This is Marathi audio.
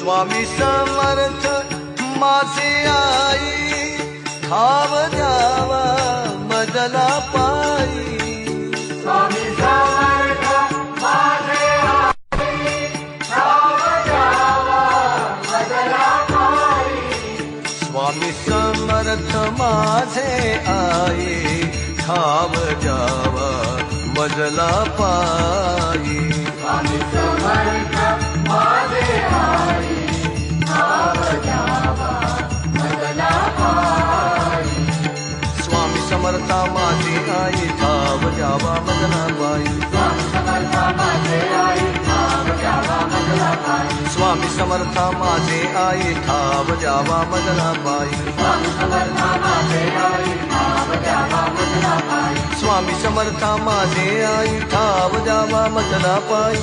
स्वामी समर्थ माझे आई ठाव द्यावा मजला पायी स्वामी समर्थ माझे आई ठाव द्यावा मजला पायी स्वामी समर्थ माझे आई ठाव द्यावा मजला पायी स्वामी समर्थ माझे आई ठाव द्यावा मजला पायी स्वामी समर्था माझे आई ठाव द्यावा मजला पायी स्वामी समर्थ माझे आई ठाव द्यावा मजला पायी स्वामी समर्था माझे आई ठाव द्यावा मजला पायी स्वामी समर्थ माझे आई ठाव द्यावा मजला पायी